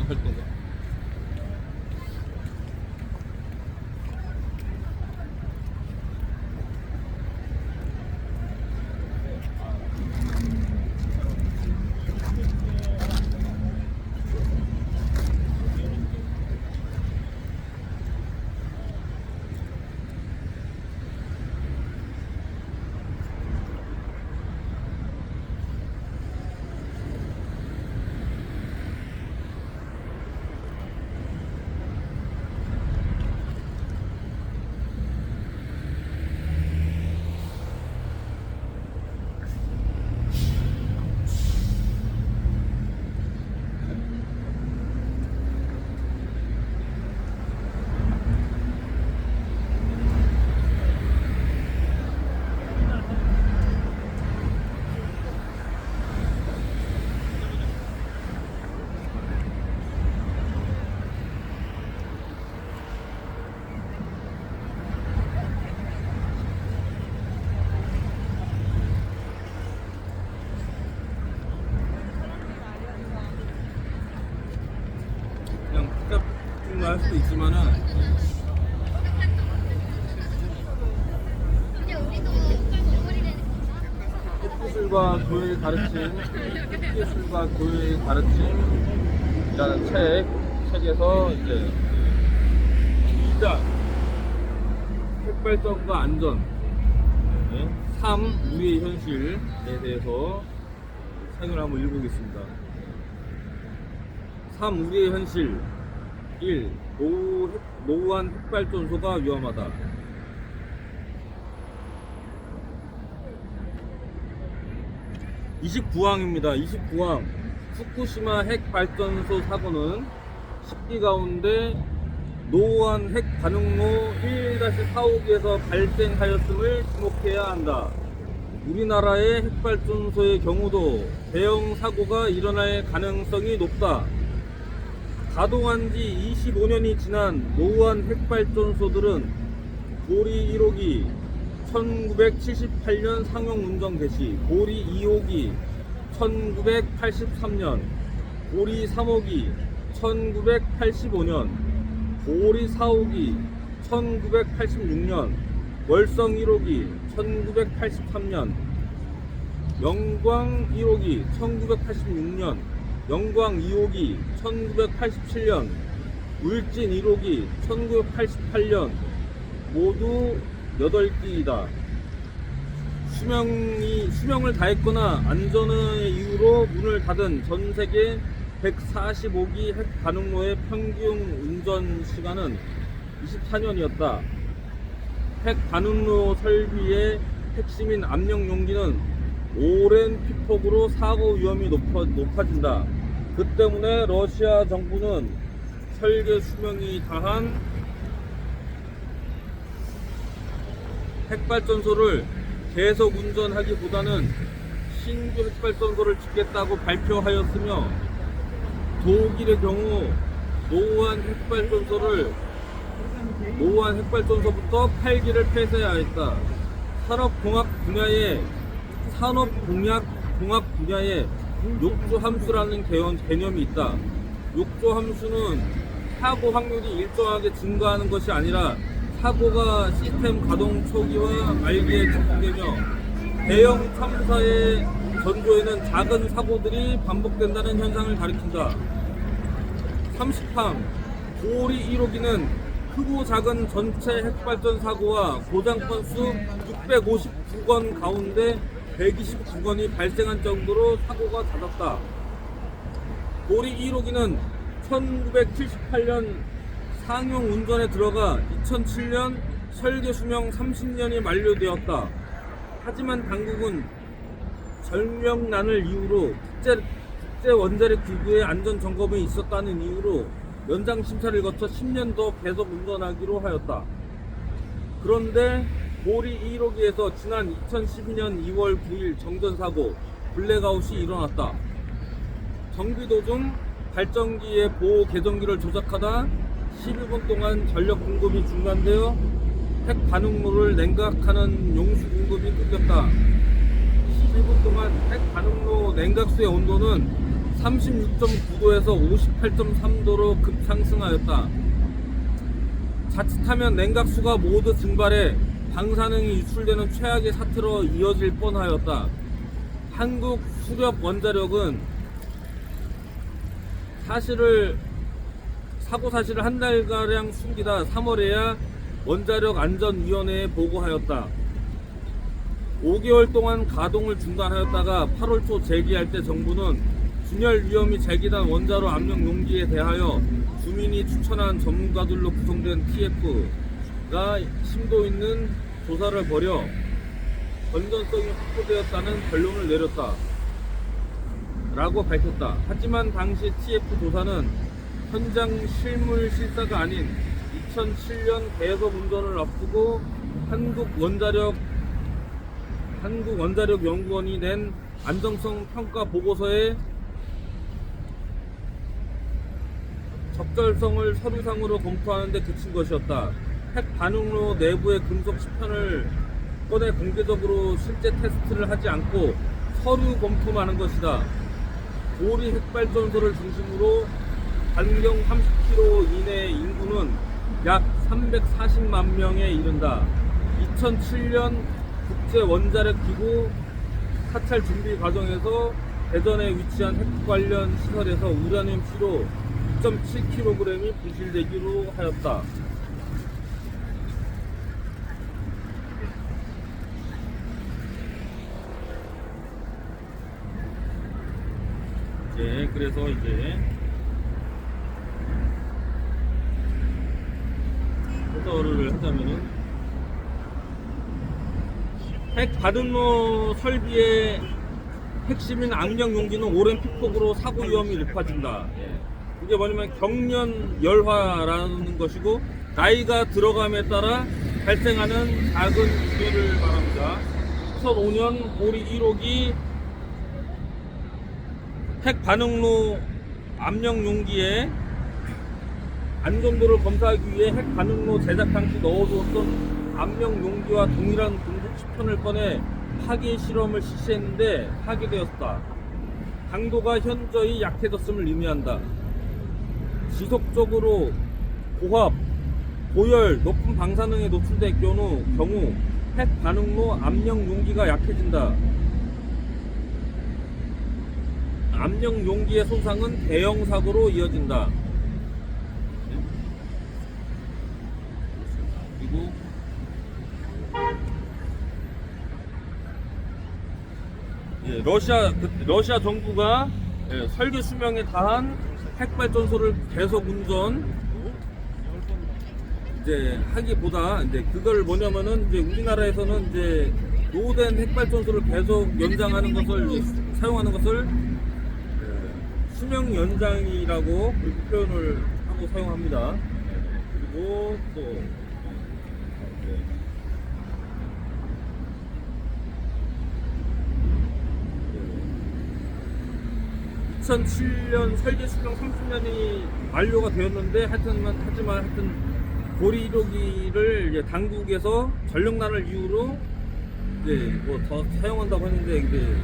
활동가. 그냥 복잡한 할 수도 있지만은 햇기술과 교회의 가르침, 햇기술과 교회의 가르침이라는 책에서 이제 시작, 핵발전과 안전, 삶, 우리의 현실에 대해서 사용을 한번 읽어보겠습니다. 삶, 우리의 현실. 1. 노후한 핵발전소가 위험하다. 29항입니다. 29항. 후쿠시마 핵발전소 사고는 10기 가운데 노후한 핵반응로 1-4호기에서 발생하였음을 주목해야 한다. 우리나라의 핵발전소의 경우도 대형 사고가 일어날 가능성이 높다. 가동한 지 25년이 지난 노후한 핵발전소들은 보리 1호기 1978년 상용 운전 개시, 보리 2호기 1983년, 보리 3호기 1985년, 보리 4호기 1986년, 월성 1호기 1983년, 영광 1호기 1986년, 영광 2호기 1987년, 울진 1호기 1988년 모두 8기이다. 수명을 다했거나 안전의 이유로 문을 닫은 전 세계 145기 핵 반응로의 평균 운전 시간은 24년이었다. 핵 반응로 설비의 핵심인 압력 용기는 오랜 피폭으로 사고 위험이 높아진다. 그 때문에 러시아 정부는 설계 수명이 다한 핵발전소를 계속 운전하기보다는 신규 핵발전소를 짓겠다고 발표하였으며, 독일의 경우 노후한 핵발전소부터 8기를 폐쇄하였다. 산업공학 분야에 욕조 함수라는 개념이 있다. 욕조 함수는 사고 확률이 일정하게 증가하는 것이 아니라 사고가 시스템 가동 초기와 말기에 집중되며 대형 참사의 전조에는 작은 사고들이 반복된다는 현상을 가리킨다. 30항 보리 1호기는 크고 작은 전체 핵발전 사고와 고장 건수 659건 가운데 129건이 발생한 정도로 사고가 잦았다. 보리 1호기는 1978년 상용 운전에 들어가 2007년 설계 수명 30년이 만료되었다. 하지만 당국은 절명난을 이유로 국제 원자력 기구의 안전 점검이 있었다는 이유로 연장 심사를 거쳐 10년 더 계속 운전하기로 하였다. 그런데 보리 1호기에서 지난 2012년 2월 9일 정전사고 블랙아웃이 일어났다. 정비 도중 발전기의 보호 계정기를 조작하다 12분 동안 전력 공급이 중단되어 핵 반응로를 냉각하는 용수 공급이 끊겼다. 12분 동안 핵 반응로 냉각수의 온도는 36.9도에서 58.3도로 급상승하였다. 자칫하면 냉각수가 모두 증발해 방사능이 유출되는 최악의 사태로 이어질 뻔하였다. 한국 수력 원자력은 사고 사실을 한 달가량 숨기다 3월에야 원자력 안전위원회에 보고하였다. 5개월 동안 가동을 중단하였다가 8월 초 재개할 때 정부는 균열 위험이 제기된 원자로 압력 용기에 대하여 주민이 추천한 전문가들로 구성된 TF가 심도 있는 조사를 벌여 건전성이 확보되었다는 결론을 내렸다 라고 밝혔다. 하지만 당시 TF 조사는 현장 실물 실사가 아닌 2007년 대여섯 운전을 앞두고 한국원자력연구원이 낸 안정성 평가 보고서에 적절성을 서류상으로 검토하는 데 그친 것이었다. 핵 반응로 내부의 금속 시편을 꺼내 공개적으로 실제 테스트를 하지 않고 서류 검토만 한 것이다. 고리 핵발전소를 중심으로 반경 30km 이내 인구는 약 340만 명에 이른다. 2007년 국제원자력기구 사찰 준비 과정에서 대전에 위치한 핵 관련 시설에서 우라늄 시로 2.7kg이 분실되기로 하였다. 그래서 해설을 하자면은 핵 반응로 설비의 핵심인 압력 용기는 오랜 피폭으로 사고 위험이 높아진다. 이게 뭐냐면 경련 열화라는 것이고 나이가 들어감에 따라 발생하는 작은 유해를 말합니다. 2005년 고리 1호기 핵 반응로 압력 용기에 안정도를 검사하기 위해 핵 반응로 제작 당시 넣어두었던 압력 용기와 동일한 금속 시편을 꺼내 파괴 실험을 실시했는데 파괴되었다. 강도가 현저히 약해졌음을 의미한다. 지속적으로 고압, 고열, 높은 방사능에 노출될 경우 핵 반응로 압력 용기가 약해진다. 압력 용기의 손상은 대형 사고로 이어진다. 그리고 러시아 정부가 설계 수명에 다한 핵발전소를 계속 운전 하기보다 그걸 뭐냐면은 우리나라에서는 노후된 핵발전소를 계속 연장하는 것을 사용하는 것을 수명 연장이라고 그렇게 표현을 하고 사용합니다. 그리고 또 2007년 설계 수명 30년이 만료가 되었는데 하지만 고리 1호기를 당국에서 전력난을 이유로 더 사용한다고 했는데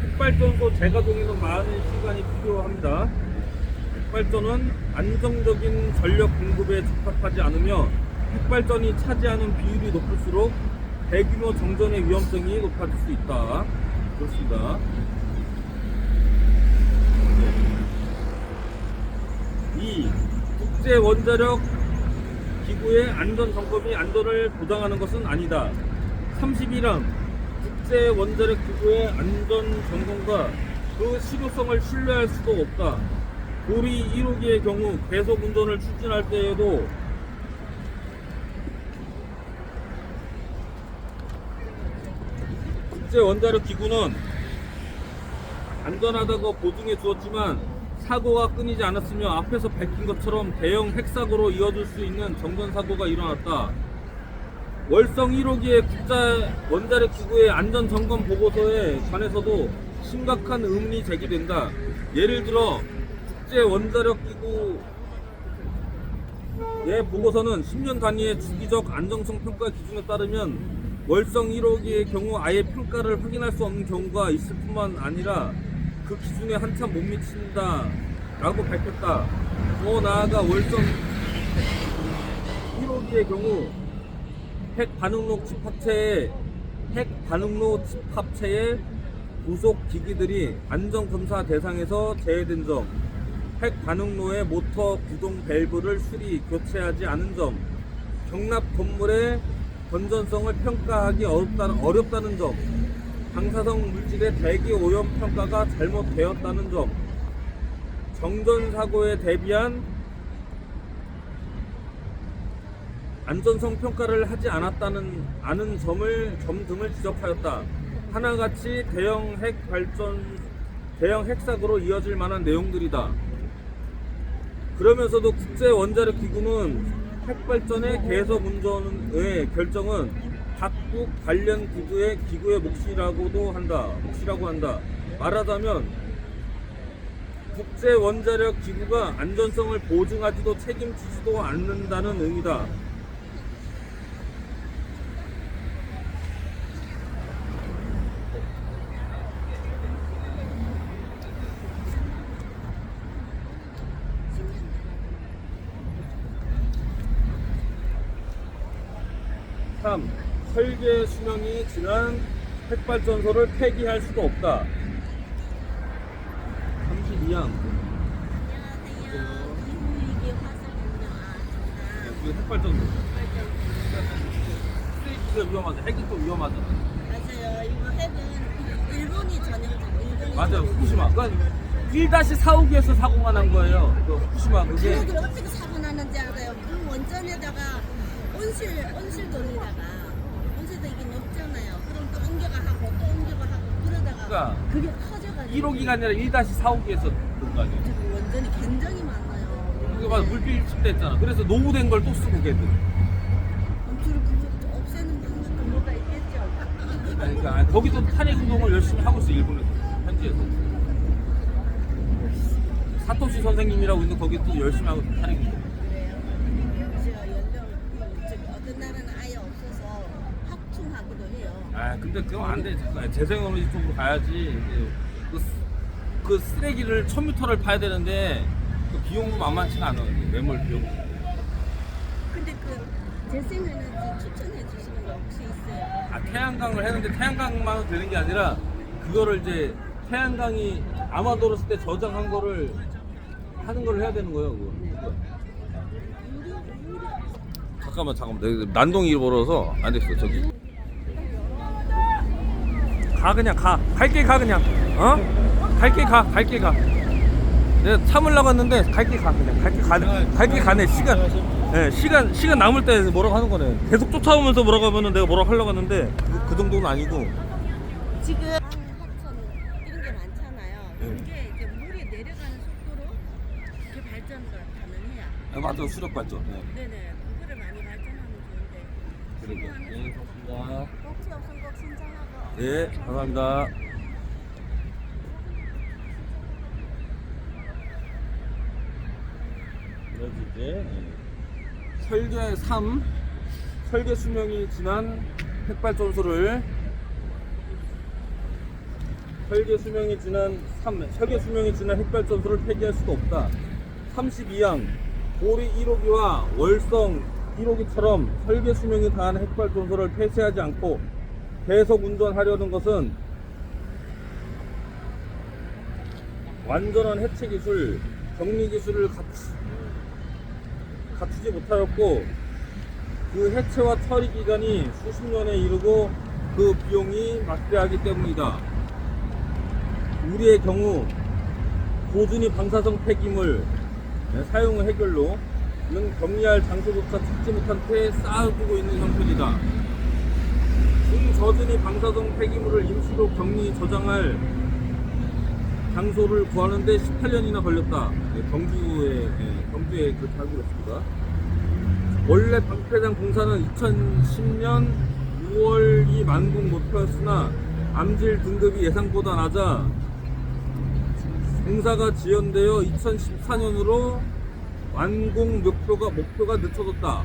핵발전소 재가동에는 많은 시간이 필요합니다. 핵발전은 안정적인 전력 공급에 적합하지 않으며 핵발전이 차지하는 비율이 높을수록 대규모 정전의 위험성이 높아질 수 있다. 그렇습니다. 2. 국제원자력 기구의 안전점검이 안전을 보장하는 것은 아니다. 31항 국제원자력 기구의 안전점검과 그 실효성을 신뢰할 수도 없다. 고리 1호기의 경우 계속 운전을 추진할 때에도 국제원자력 기구는 안전하다고 보증해 주었지만 사고가 끊이지 않았으며 앞에서 밝힌 것처럼 대형 핵사고로 이어질 수 있는 정전사고가 일어났다. 월성 1호기의 국제원자력 기구의 안전점검 보고서에 관해서도 심각한 의문이 제기된다. 예를 들어 국제원자력 기구의 보고서는 10년 단위의 주기적 안정성 평가 기준에 따르면 월성 1호기의 경우 아예 평가를 확인할 수 없는 경우가 있을 뿐만 아니라 그 기준에 한참 못 미친다 라고 밝혔다. 더 나아가 월성 1호기의 경우 핵 반응로 집합체의 부속 기기들이 안전검사 대상에서 제외된 점, 핵 반응로의 모터 구동 밸브를 수리, 교체하지 않은 점, 경납 건물의 건전성을 평가하기 어렵다는 점, 방사성 물질의 대기 오염 평가가 잘못되었다는 점, 정전사고에 대비한 안전성 평가를 하지 않은 점 등을 지적하였다. 하나같이 대형 핵사고로 이어질 만한 내용들이다. 그러면서도 국제원자력기구는 핵발전의 계속 운전의 결정은 각국 관련 기구의 몫이라고 한다. 말하자면 국제원자력기구가 안전성을 보증하지도 책임지지도 않는다는 의미다. 설계 수명이 지난 핵발전소를 폐기할 수도 없다. 32항. 안녕하세요. 이후위기 화석연료 그 핵발전소. 스테이크가 위험하죠. 핵이 또 위험하잖아. 맞아요. 이거 핵은 일본이 전형적. 일본이 맞아요. 후쿠시마. 그러니까 1-4호기에서 사고가 난 거예요. 그 후쿠시마 그게. 그걸 어떻게 사고 나는지 알아요? 그 원전에다가 온실 돌리다가 온실도 이게 높잖아요. 그럼 또 옮겨가 하고 또 옮겨가 하고 그러다가 그러니까 그게 커져가지고 1호기가 아니라 1-4호기에서 그런 거 아니에요. 지금 원전이 굉장히 많아요. 그게 맞아. 물질 침대했잖아. 그래서 노후된 걸 또 쓰고 걔들. 원수를 그거 없애는 방법도 뭐가 있겠죠. 그러니까 거기도 탄핵 운동을 열심히 하고 있어. 일본에서 현지에서. 사토시 선생님이라고 있는데 거기 또 열심히 하고 있어. 탄핵 운동. 그래요. 제가 어떤 나라는 아예 없어서 확충하기도 해요. 아 근데 그건 안 돼. 재생에너지 쪽으로 가야지. 이제 그 쓰레기를 1000m를 파야 되는데 그 비용도 만만치가 않아. 매몰 비용. 근데 그 재생에너지 추천해 주시는 거 혹시 있어요? 아 태양광을 했는데 태양광만 되는 게 아니라 그거를 이제 태양광이 아마도로스 때 저장한 거를 하는 걸 해야 되는 거예요. 그거. 잠깐만 내가 난동이 벌어서 안 됐어. 저기 가 그냥 갈게 가 그냥 갈게 가 내가 참으려고 했는데 갈게 가 그냥 갈게 가네. 시간 남을 때 뭐라고 하는 거네. 계속 쫓아오면서 뭐라고 하면은 내가 뭐라고 하려고 했는데 그 정도는 아니고. 지금 하천 이런 게 많잖아요. 이게 이제 물이 내려가는 속도로 이렇게 발전을 가능해야. 맞아. 수력 발전. 네네. 그거를 많이 발전하면 좋은데. 그러게. 네, 고맙습니다. 꼭지 없으면 꼭 신청하고. 네, 감사합니다. 이제 설계 수명이 지난 핵발전소를 폐기할 수도 없다. 32항 고리 1호기와 월성 1호기처럼 설계 수명이 다한 핵발전소를 폐쇄하지 않고 계속 운전하려는 것은 완전한 해체 기술, 격리 기술을 갖추지 못하였고 그 해체와 처리 기간이 수십 년에 이르고 그 비용이 막대하기 때문이다. 우리의 경우 고준위 방사성 폐기물 사용 해결로는 격리할 장소조차 찾지 못한 채 쌓아두고 있는 형편이다. 중저준위 방사성 폐기물을 임시로 격리 저장할 장소를 구하는데 18년이나 걸렸다. 경주에 그렇게 하기로 했습니다. 원래 방패장 공사는 2010년 6월이 만공 목표였으나 암질 등급이 예상보다 낮아 공사가 지연되어 2014년으로 완공 목표가 늦춰졌다.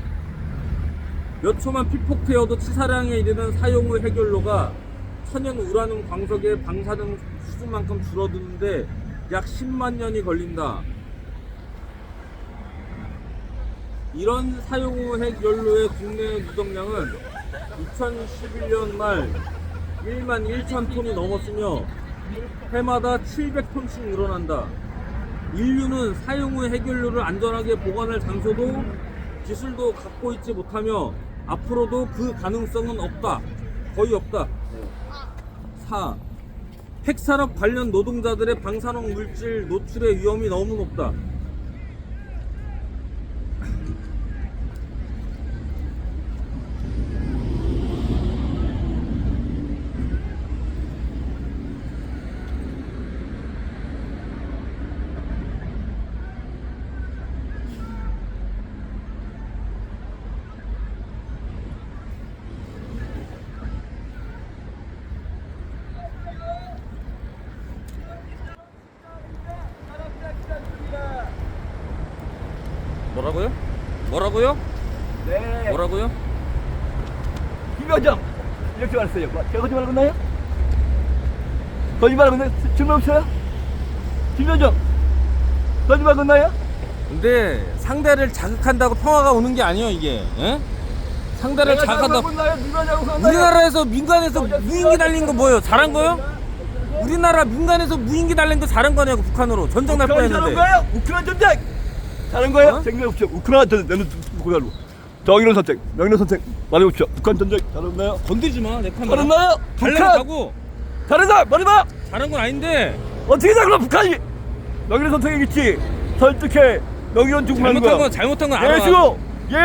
몇 초만 피폭되어도 치사량에 이르는 사용 후 해결로가 천연 우라늄 광석의 방사능 수준만큼 줄어드는데 약 10만 년이 걸린다. 이런 사용 후 핵연료의 국내 누적량은 2011년 말 1만 1천 톤이 넘었으며 해마다 700톤씩 늘어난다. 인류는 사용 후 핵연료를 안전하게 보관할 장소도 기술도 갖고 있지 못하며 앞으로도 그 가능성은 없다. 거의 없다. 4. 핵산업 관련 노동자들의 방사능 물질 노출의 위험이 너무 높다. 뭐라고요? 뭐라고요? 네. 뭐라고요? 김여정 이렇게 말했어요. 제가 거짓말 건나요? 거짓말 건나요? 질문 없어요? 김여정 거짓말 건나요? 근데 상대를 자극한다고 평화가 오는 게 아니에요 이게. 예? 상대를 자극한다. 우리나라에서 민간에서 무인기 날린 거 뭐예요? 잘한 거요? 우리나라 민간에서 무인기 날린 거 잘한 거냐고. 북한으로 전쟁 날 잘한 뻔했는데. 거예요? 우크라이나 전쟁 잘한 거예요? 어? 생각 없죠. 우크라이나 전쟁 내는 고갈로 정의로운 선택, 명령로운 선택 말해봅시오. 북한 전쟁 잘했나요? 건들지 마. 내 카메라. 잘했나요? 달래면 북한 가고. 잘했나? 말해봐. 잘한 건 아닌데. 어떻게 다 그럼 북한이 명령로운 선택이겠지. 설득해. 명령로운 중국하는 거야. 잘못한 건 알아.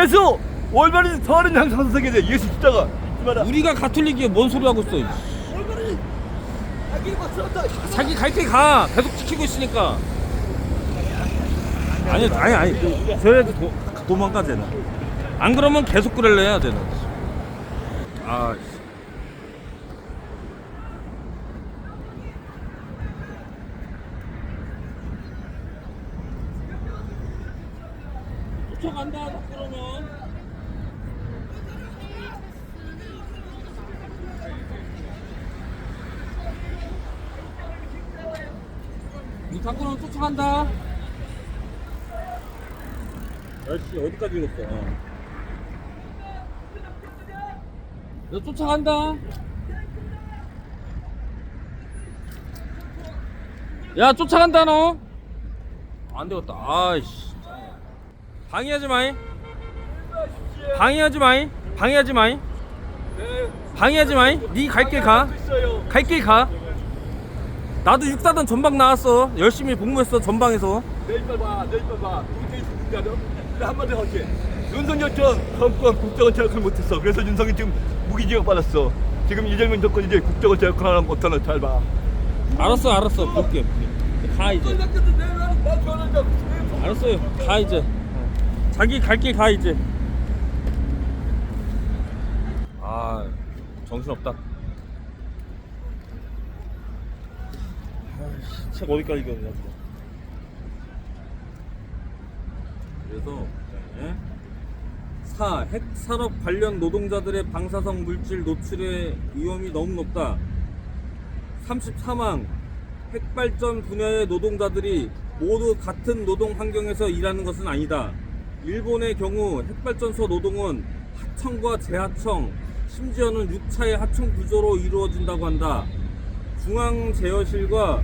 예수 올바른 서른 항상 선택해야 돼. 예수 숫자가 우리가 가톨릭이야. 뭔 소리 하고 있어. 올바른 아기를 맞췄다. 자기 갈 때 가. 계속 지키고 있으니까. 아니. 쟤네도 도망가 쟤는. 안 그러면 계속 그럴래야 쟤는. 아. 쫓아간다 그러면. 이 탁구는 쫓아간다. 아저씨 어디까지 읽었어? 너 쫓아간다. 야 쫓아간다 너. 안 되겠다. 아이씨. 방해하지 마이. 방해하지 마이. 방해하지 마이. 방해하지 마이. 네 갈 길 가. 갈 길 가. 나도 육사단 전방 나왔어. 열심히 복무했어 전방에서. 내일 봐. 우리 있는가요? 한마디 할게. 윤석열 전 정권 국정원 제압을 못했어. 그래서 윤석이 지금 무기징역 받았어. 지금 이재명 정권 이제 국정원 제압하는 못하는 잘 봐. 알았어. 볼게. 가 이제. 알았어요. 가 이제. 자기 갈 길 가 이제. 아 정신없다. 책 어디까지 읽었냐. 그래서 4. 핵산업 관련 노동자들의 방사성 물질 노출의 위험이 너무 높다. 34망 핵발전 분야의 노동자들이 모두 같은 노동 환경에서 일하는 것은 아니다. 일본의 경우 핵발전소 노동은 하청과 재하청, 심지어는 6차의 하청 구조로 이루어진다고 한다. 중앙제어실과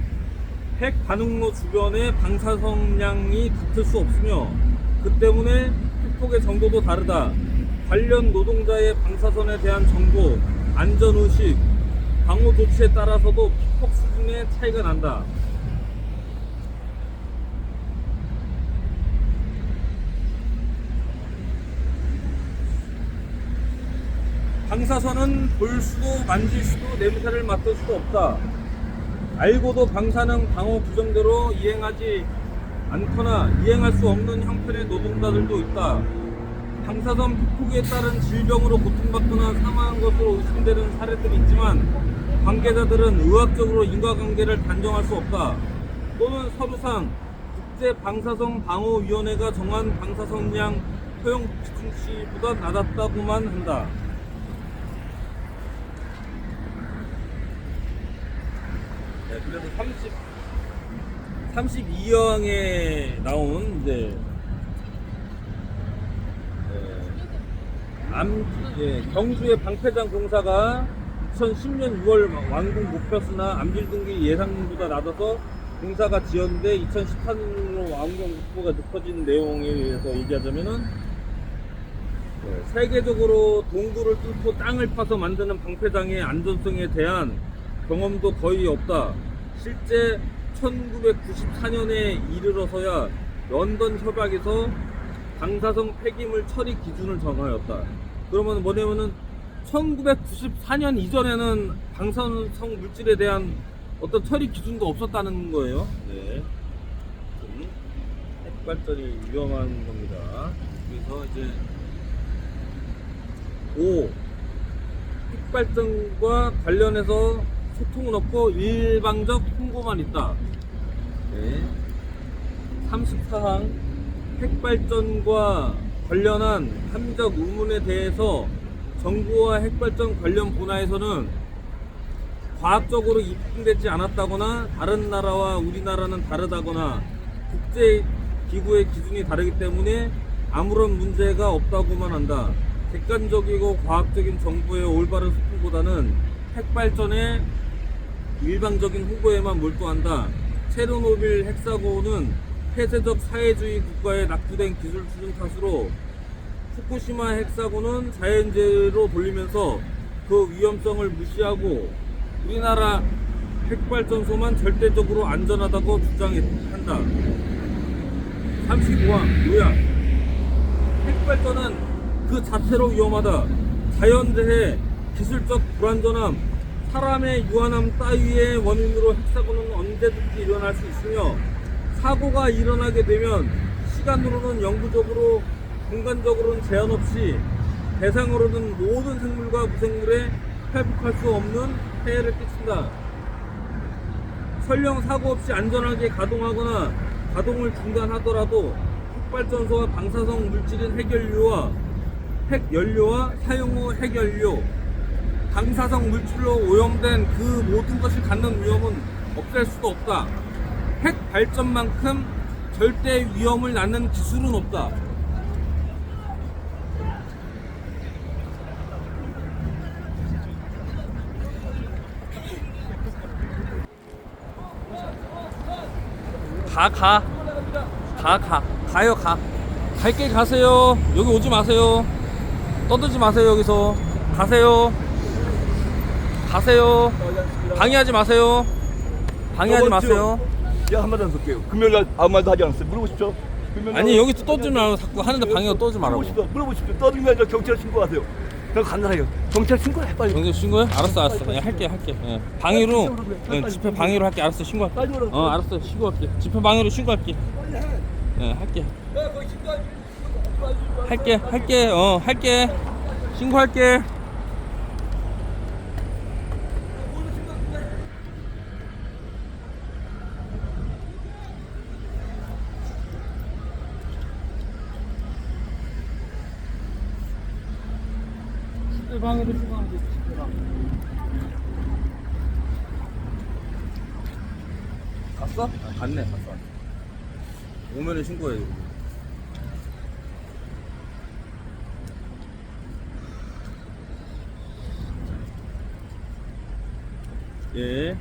핵 반응로 주변의 방사성량이 같을 수 없으며 그 때문에 피폭의 정도도 다르다. 관련 노동자의 방사선에 대한 정보, 안전의식, 방호 조치에 따라서도 피폭 수준의 차이가 난다. 방사선은 볼 수도 만질 수도 냄새를 맡을 수도 없다. 알고도 방사능 방호 규정대로 이행하지 않거나 이행할 수 없는 형편의 노동자들도 있다. 방사선 피폭에 따른 질병으로 고통받거나 사망한 것으로 의심되는 사례들이 있지만 관계자들은 의학적으로 인과관계를 단정할 수 없다. 또는 서류상 국제방사성 방호위원회가 정한 방사선량 허용 기준치보다 낮았다고만 한다. 그래서 32형에 나온 이제 경주의 방패장 공사가 2010년 6월 완공 목표수나 안빌등기 예상보다 낮아서 공사가 지연돼 2014년으로 완공 목표가 높아진 내용에 의해서 얘기하자면은 세계적으로 동굴을 뚫고 땅을 파서 만드는 방패장의 안전성에 대한 경험도 거의 없다. 실제 1994년에 이르러서야 런던 협약에서 방사성 폐기물 처리 기준을 정하였다. 그러면 뭐냐면은 1994년 이전에는 방사성 물질에 대한 어떤 처리 기준도 없었다는 거예요. 네. 핵발전이 위험한 겁니다. 그래서 이제 5. 핵발전과 관련해서 소통은 없고 일방적 홍보만 있다. 네. 34항 핵발전과 관련한 합리적 의문에 대해서 정부와 핵발전 관련 분야에서는 과학적으로 입증되지 않았다거나 다른 나라와 우리나라는 다르다거나 국제기구의 기준이 다르기 때문에 아무런 문제가 없다고만 한다. 객관적이고 과학적인 정보의 올바른 소통보다는 핵발전의 일방적인 홍보에만 몰두한다. 체르노빌 핵사고는 폐쇄적 사회주의 국가에 낙후된 기술 수준 탓으로 후쿠시마 핵사고는 자연재해로 돌리면서 그 위험성을 무시하고 우리나라 핵발전소만 절대적으로 안전하다고 주장한다. 35항 요약. 핵발전은 그 자체로 위험하다. 자연재해, 기술적 불안전함, 사람의 유한함 따위의 원인으로 핵사고는 언제든지 일어날 수 있으며 사고가 일어나게 되면 시간으로는 영구적으로 공간적으로는 제한 없이 대상으로는 모든 생물과 무생물에 회복할 수 없는 해해를 끼친다. 설령 사고 없이 안전하게 가동하거나 가동을 중단하더라도 핵발전소와 방사성 물질인 핵연료와 핵연료와 사용 후 핵연료, 방사성 물질로 오염된 그 모든 것을 갖는 위험은 없앨 수도 없다. 핵 발전만큼 절대 위험을 낳는 기술은 없다. 가요. 갈 길 가세요. 여기 오지 마세요. 떠들지 마세요. 여기서 가세요. 방해하지 마세요. 제가 한마디 안 쓸게요. 금요일날 아무 말도 하지 않았어요. 물어보십시오. 아니 여기서 떠들지 말고 자꾸 하는데 방해가 떠들지 말라고. 물어보십시오. 떠들면 아니라 경찰 신고하세요. 그냥 간단해요. 경찰 신고해 빨리. 경찰 신고해? 알았어. 야, 할게. 예. 방해로, 집회 방해로 할게. 알았어, 신고할게. 알았어, 신고할게. 집회 방해로 신고할게. 예, 할게. 할게. 신고할게. 방에도 신고하면 되지. 갔어? 갔네. 갔어. 오면은 신고해. 예.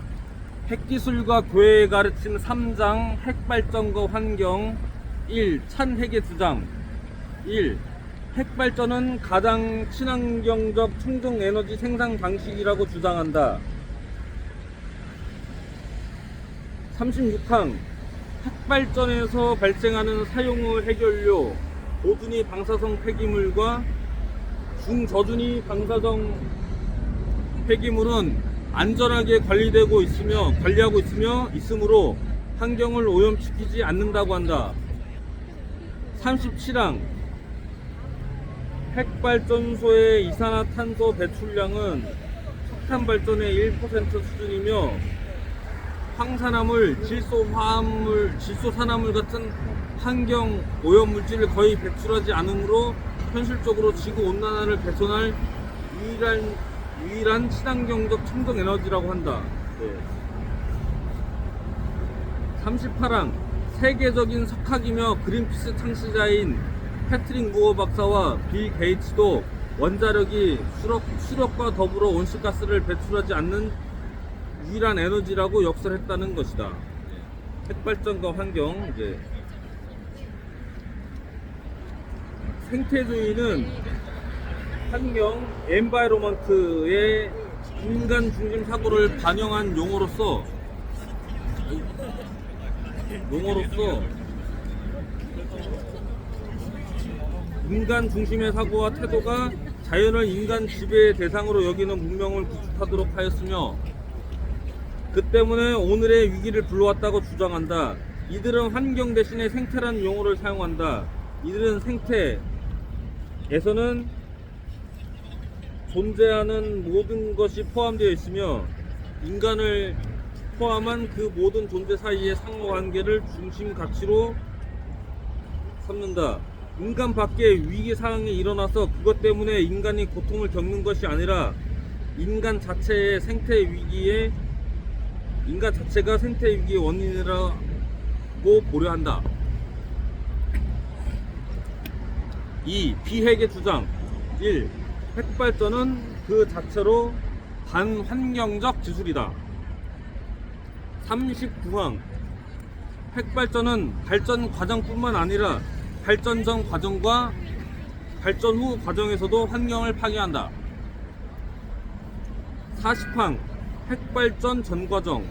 핵기술과 교회에 가르친 3장 핵발전과 환경 1. 찬핵의 주장 1. 핵발전은 가장 친환경적 청정에너지 생산 방식이라고 주장한다. 36항 핵발전에서 발생하는 사용 후 핵연료, 고준위 방사성 폐기물과 중저준위 방사성 폐기물은 안전하게 관리하고 있으므로 환경을 오염시키지 않는다고 한다. 37항 핵발전소의 이산화탄소 배출량은 석탄 발전의 1% 수준이며 황산화물, 질소산화물 같은 환경 오염물질을 거의 배출하지 않으므로 현실적으로 지구 온난화를 개선할 유일한 친환경적 청정에너지라고 한다. 네. 38항 세계적인 석학이며 그린피스 창시자인 패트릭 무어 박사와 빌 게이츠도 원자력이 수력과 더불어 온실가스를 배출하지 않는 유일한 에너지라고 역설했다는 것이다. 핵발전과 환경, 이제 생태주의는 환경, 엔바이로먼트의 인간 중심 사고를 반영한 용어로서 인간 중심의 사고와 태도가 자연을 인간 지배의 대상으로 여기는 문명을 구축하도록 하였으며 그 때문에 오늘의 위기를 불러왔다고 주장한다. 이들은 환경 대신에 생태라는 용어를 사용한다. 이들은 생태에서는 존재하는 모든 것이 포함되어 있으며 인간을 포함한 그 모든 존재 사이의 상호관계를 중심 가치로 삼는다. 인간 밖에 위기 상황이 일어나서 그것 때문에 인간이 고통을 겪는 것이 아니라 인간 자체가 생태 위기의 원인이라고 보려 한다. 2. 비핵의 주장. 1. 핵발전은 그 자체로 반환경적 기술이다. 39항 핵발전은 발전 과정뿐만 아니라 발전 전 과정과 발전 후 과정에서도 환경을 파괴한다. 40항 핵발전 전 과정.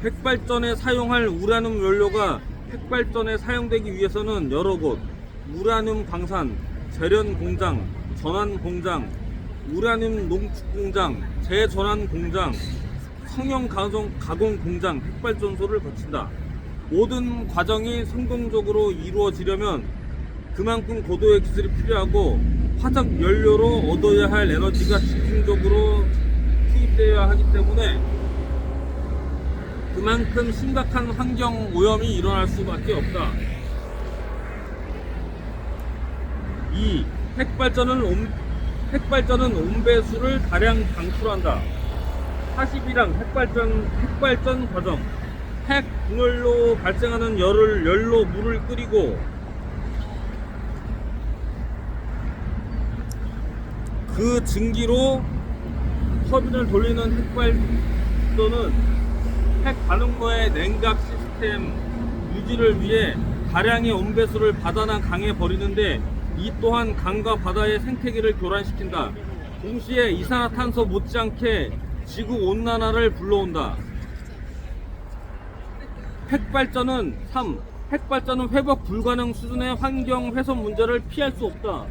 핵발전에 사용할 우라늄 연료가 핵발전에 사용되기 위해서는 여러 곳 우라늄 광산, 재련 공장, 전환 공장, 우라늄 농축 공장, 재전환 공장, 성형 가공 공장, 핵발전소를 거친다. 모든 과정이 성공적으로 이루어지려면 그만큼 고도의 기술이 필요하고 화석 연료로 얻어야 할 에너지가 집중적으로 투입되어야 하기 때문에 그만큼 심각한 환경 오염이 일어날 수밖에 없다. 2. 핵발전은 온배수를 다량 방출한다. 41항 핵발전 과정. 핵 분열로 발생하는 열로 물을 끓이고 그 증기로 터빈을 돌리는 핵발전은 핵 반응로의 냉각 시스템 유지를 위해 다량의 온배수를 바다나 강에 버리는데 이 또한 강과 바다의 생태계를 교란시킨다. 동시에 이산화탄소 못지않게 지구 온난화를 불러온다. 핵발전은 3. 핵발전은 회복 불가능 수준의 환경 훼손 문제를 피할 수 없다.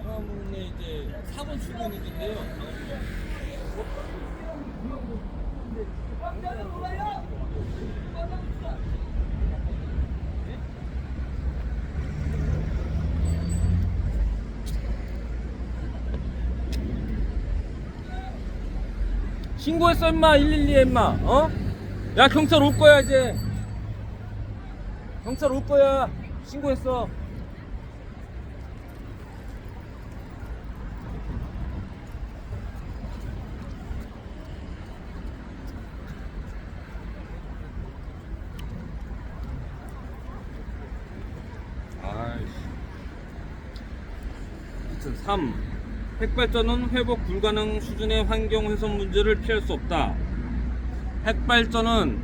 광화문에 이제 4번 출근이던데요. 신고했어 임마. 112에 임마. 어? 야 경찰 올 거야 이제. 경찰 올 거야. 신고했어. 아이씨. 3. 핵발전은 회복 불가능 수준의 환경 훼손 문제를 피할 수 없다. 핵발전은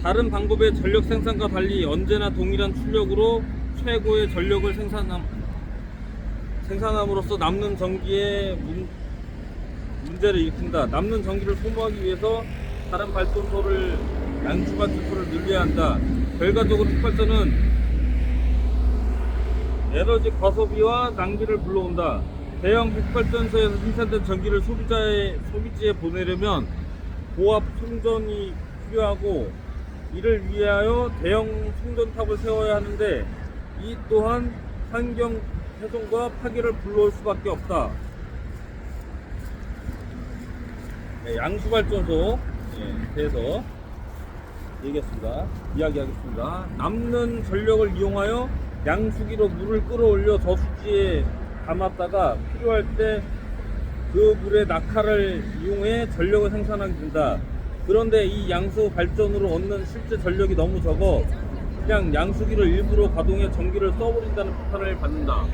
다른 방법의 전력 생산과 달리 언제나 동일한 출력으로 최고의 전력을 생산함으로써 남는 전기의 문제를 일으킨다. 남는 전기를 소모하기 위해서 다른 발전소를 양주 발전소를 늘려야 한다. 결과적으로 핵발전은 에너지 과소비와 낭비를 불러온다. 대형 핵발전소에서 생산된 전기를 소비지에 보내려면 고압 송전이 필요하고 이를 위하여 대형 송전탑을 세워야 하는데 이 또한 환경 훼손과 파괴를 불러올 수밖에 없다. 네, 양수발전소 대해서 이야기하겠습니다. 남는 전력을 이용하여 양수기로 물을 끌어올려 저수지에 담았다가 필요할 때 그 물의 낙하를 이용해 전력을 생산하게 된다. 그런데 이 양수 발전으로 얻는 실제 전력이 너무 적어 그냥 양수기를 일부러 가동해 전기를 써버린다는 비판을 받는다.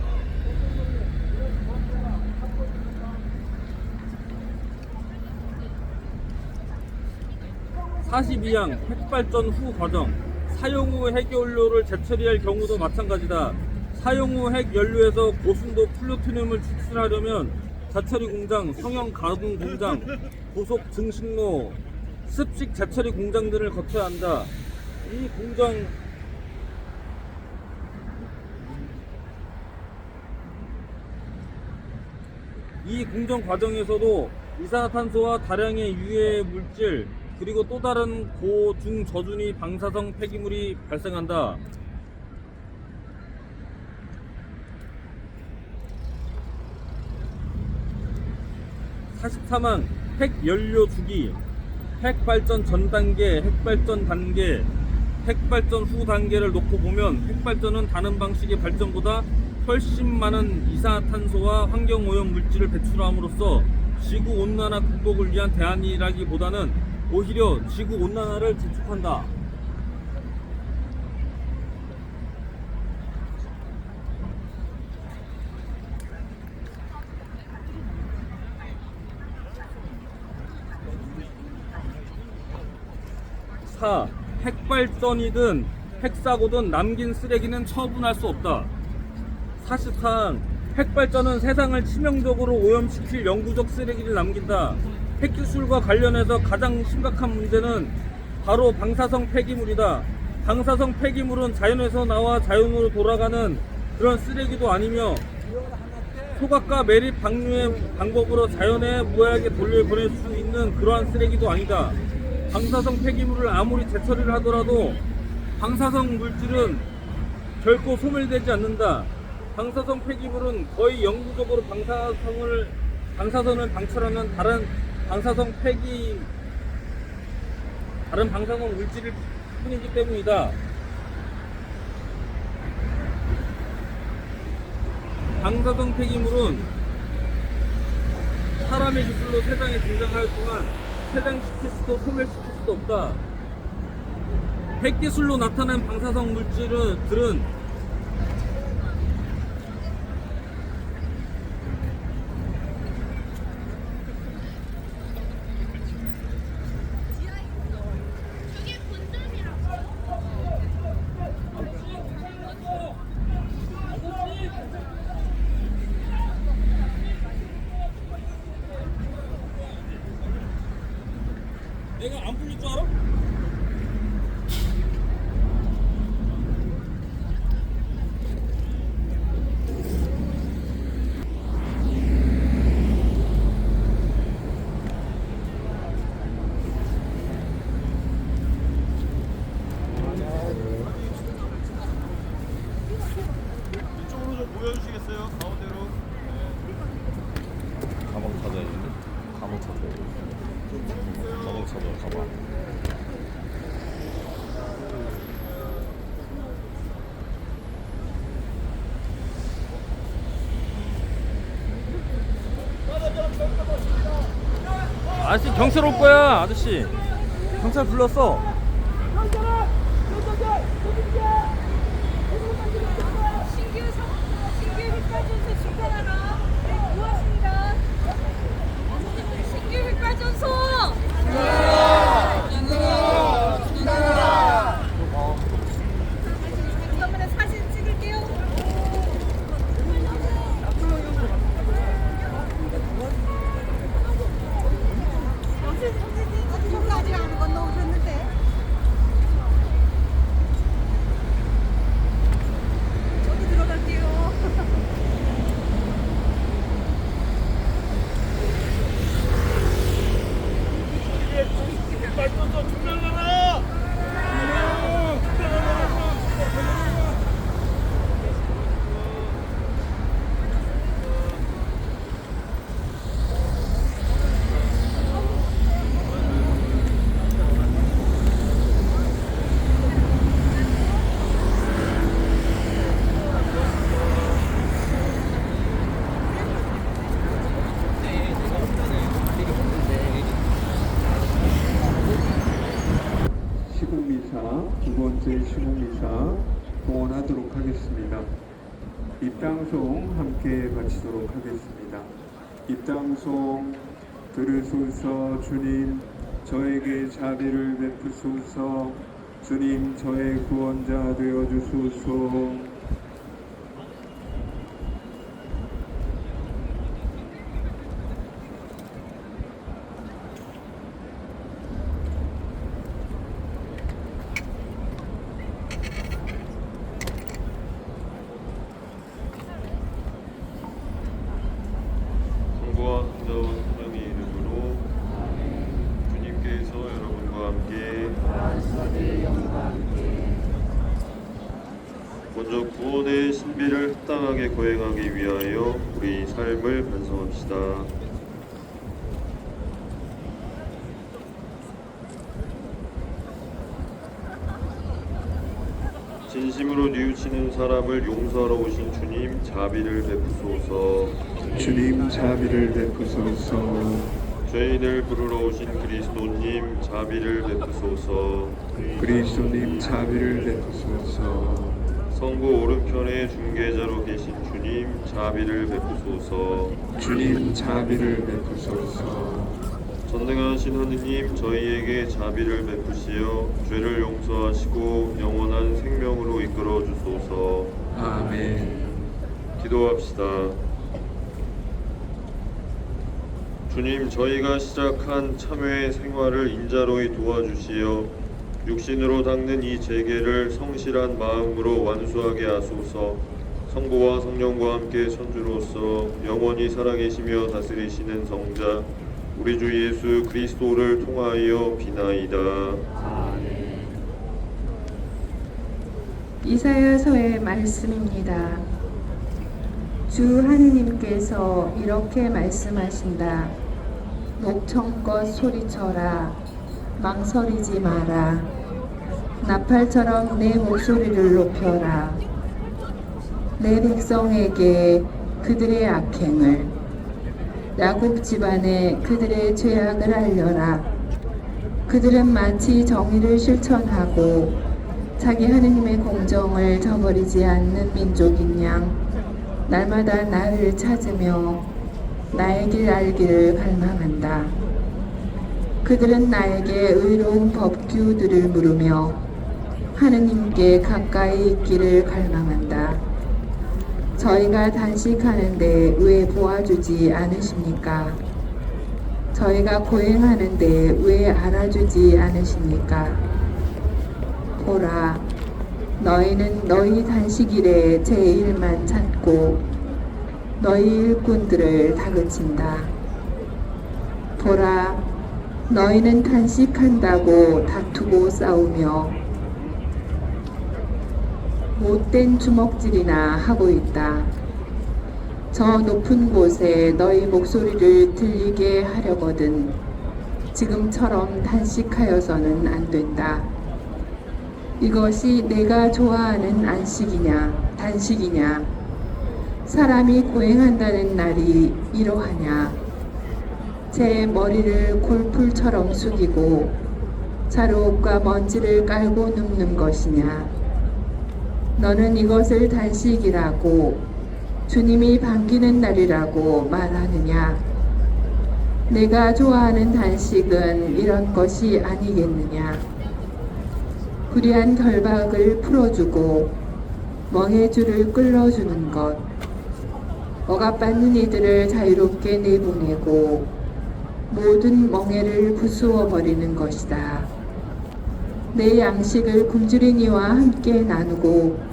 (42항) 핵발전 후 과정. 사용 후 핵연료를 재처리할 경우도 마찬가지다. 사용 후 핵연료에서 고순도 플루토늄을 추출하려면 재처리 공장, 성형 가공 공장, 고속 증식로, 습식 재처리 공장 등을 거쳐야 한다. 이 공정 과정에서도 이산화탄소와 다량의 유해 물질 그리고 또 다른 고, 중, 저준위 방사성 폐기물이 발생한다. 43항 핵연료 주기, 핵발전 전 단계, 핵발전 단계, 핵발전 후 단계를 놓고 보면 핵발전은 다른 방식의 발전보다 훨씬 많은 이산화탄소와 환경오염 물질을 배출함으로써 지구온난화 극복을 위한 대안이라기보다는 오히려 지구온난화를 재촉한다. 핵발전이든 핵사고든 남긴 쓰레기는 처분할 수 없다. 44항 핵발전은 세상을 치명적으로 오염시킬 영구적 쓰레기를 남긴다. 핵기술과 관련해서 가장 심각한 문제는 바로 방사성 폐기물이다. 방사성 폐기물은 자연에서 나와 자연으로 돌아가는 그런 쓰레기도 아니며 소각과 매립 방류의 방법으로 자연에 무해하게 돌려보낼 수 있는 그러한 쓰레기도 아니다. 방사성 폐기물을 아무리 재처리를 하더라도 방사성 물질은 결코 소멸되지 않는다. 방사성 폐기물은 거의 영구적으로 방사선을 방출하는 다른 방사성 물질일 뿐이기 때문이다. 방사성 폐기물은 사람의 기술로 세상에 등장하였지만 폐장시킬 수도 소멸시킬 수도 없다. 핵기술로 나타난 방사성 물질들은 내가 안 풀릴 줄 알아? 이쪽으로 좀 모여주시겠어요? 가운데로. 가방 찾아야 되는데? 가방 찾아야 돼. 가방 찾아, 가방. 아저씨 경찰 올 거야. 아저씨 경찰 불렀어. 신규 핵발전소 중단하러 모았습니다. 신규 핵발전소! 잠깐만요, 사진 찍을게요. 선생님 아직 안 건너오셨는데. 저기 들어갈게요. 이게 시공미사, 두 번째 시공미사 봉헌하도록 하겠습니다. 입당송 함께 바치도록 하겠습니다. 입당송 들으소서. 주님 저에게 자비를 베푸소서. 주님 저의 구원자 되어주소서. 성부와 성자와 성령의 이름으로 주님께서 여러분과 함께 먼저 구원의 신비를 합당하게 거행하기 위하여 우리 삶을 반성합시다. 진심으로 뉘우치는 사람을 용서하러 오신 주님 자비를 베푸소서. 주님 자비를 베푸소서. 죄인을 부르러 오신 그리스도님 자비를 베푸소서. 그리스도님 자비를 베푸소서. 성부 오른편에 중개자로 계신 주님 자비를 베푸소서. 주님 자비를 베푸소서. 전능하신 하느님 저희에게 자비를 베푸시어 죄를 용서하시고 영원한 생명으로 이끌어 주소서. 아멘. 기도합시다. 주님 저희가 시작한 참회의 생활을 인자로이 도와주시어 육신으로 닦는 이 제계를 성실한 마음으로 완수하게 하소서. 성부와 성령과 함께 천주로서 영원히 살아계시며 다스리시는 성자 우리 주 예수 그리스도를 통하여 비나이다. 이사야서의 말씀입니다. 주 하느님께서 이렇게 말씀하신다. 목청껏 소리쳐라. 망설이지 마라. 나팔처럼 내 목소리를 높여라. 내 백성에게 그들의 악행을, 야곱 집안에 그들의 죄악을 알려라. 그들은 마치 정의를 실천하고 자기 하느님의 공정을 저버리지 않는 민족인 양 날마다 나를 찾으며 나의 길 알기를 갈망한다. 그들은 나에게 의로운 법규들을 물으며 하느님께 가까이 있기를 갈망한다. 저희가 단식하는데 왜 보아주지 않으십니까? 저희가 고행하는데 왜 알아주지 않으십니까? 보라, 너희는 너희 단식일에 제 일만 찾고 너희 일꾼들을 다그친다. 보라, 너희는 단식한다고 다투고 싸우며 못된 주먹질이나 하고 있다. 저 높은 곳에 너희 목소리를 들리게 하려거든 지금처럼 단식하여서는 안 된다. 이것이 내가 좋아하는 안식이냐 단식이냐? 사람이 고행한다는 날이 이러하냐? 제 머리를 골풀처럼 숙이고 자루옷과 먼지를 깔고 눕는 것이냐? 너는 이것을 단식이라고 주님이 반기는 날이라고 말하느냐? 내가 좋아하는 단식은 이런 것이 아니겠느냐? 불의한 결박을 풀어주고 멍해줄을 끌어주는 것, 억압받는 이들을 자유롭게 내보내고 모든 멍해를 부수어 버리는 것이다. 내 양식을 굶주린 이와 함께 나누고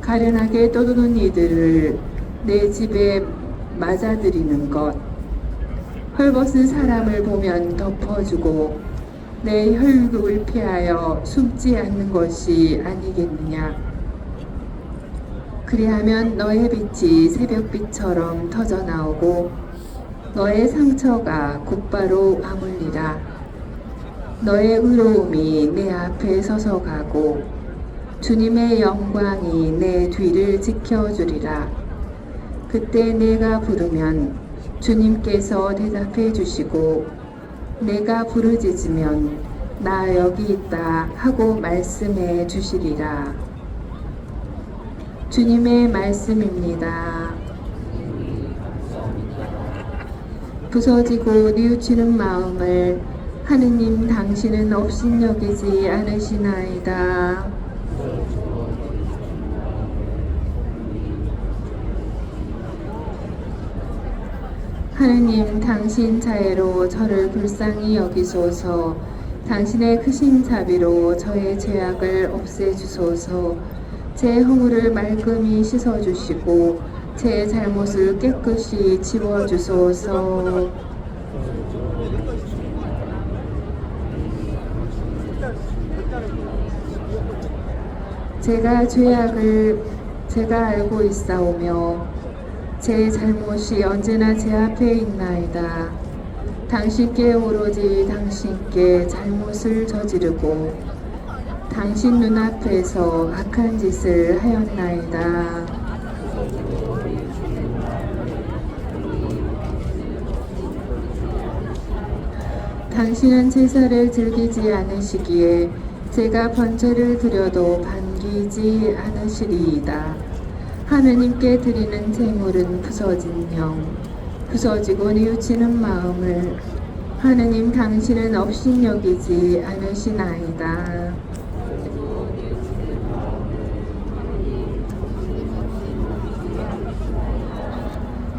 가련하게 떠도는 이들을 내 집에 맞아들이는 것, 헐벗은 사람을 보면 덮어주고 내 혈육을 피하여 숨지 않는 것이 아니겠느냐? 그리하면 너의 빛이 새벽빛처럼 터져나오고 너의 상처가 곧바로 아물리라. 너의 의로움이 내 앞에 서서 가고 주님의 영광이 내 뒤를 지켜주리라. 그때 내가 부르면 주님께서 대답해 주시고 내가 부르짖으면 나 여기 있다 하고 말씀해 주시리라. 주님의 말씀입니다. 부서지고 뉘우치는 마음을 하느님 당신은 업신여기지 않으시나이다. 하느님 당신 자애로 저를 불쌍히 여기소서. 당신의 크신 자비로 저의 죄악을 없애주소서. 제 허물을 말끔히 씻어주시고 제 잘못을 깨끗이 지워주소서. 제가 알고 있사오며 제 잘못이 언제나 제 앞에 있나이다. 당신께 오로지 당신께 잘못을 저지르고 당신 눈앞에서 악한 짓을 하였나이다. 당신은 제사를 즐기지 않으시기에 제가 번제를 드려도 반기지 않으시리이다. 하느님께 드리는 제물은 부서진 영, 부서지고 뉘우치는 마음을 하느님 당신은 업신여기지 않으시나이다.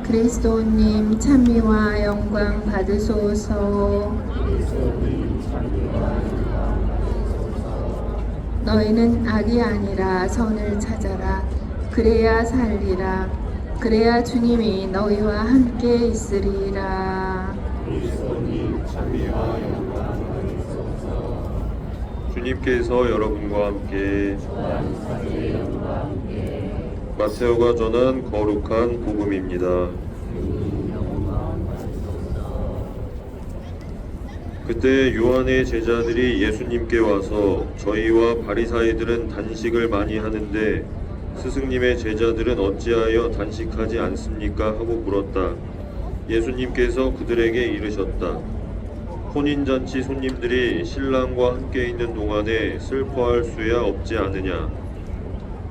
그리스도님 찬미와 영광 받으소서. 너희는 악이 아니라 선을 찾아라. 그래야 살리라. 그래야 주님이 너희와 함께 있으리라. 주님께서 여러분과 함께 마테오가 전한 거룩한 복음입니다. 그때 요한의 제자들이 예수님께 와서 저희와 바리사이들은 단식을 많이 하는데 스승님의 제자들은 어찌하여 단식하지 않습니까? 하고 물었다. 예수님께서 그들에게 이르셨다. 혼인잔치 손님들이 신랑과 함께 있는 동안에 슬퍼할 수야 없지 않으냐.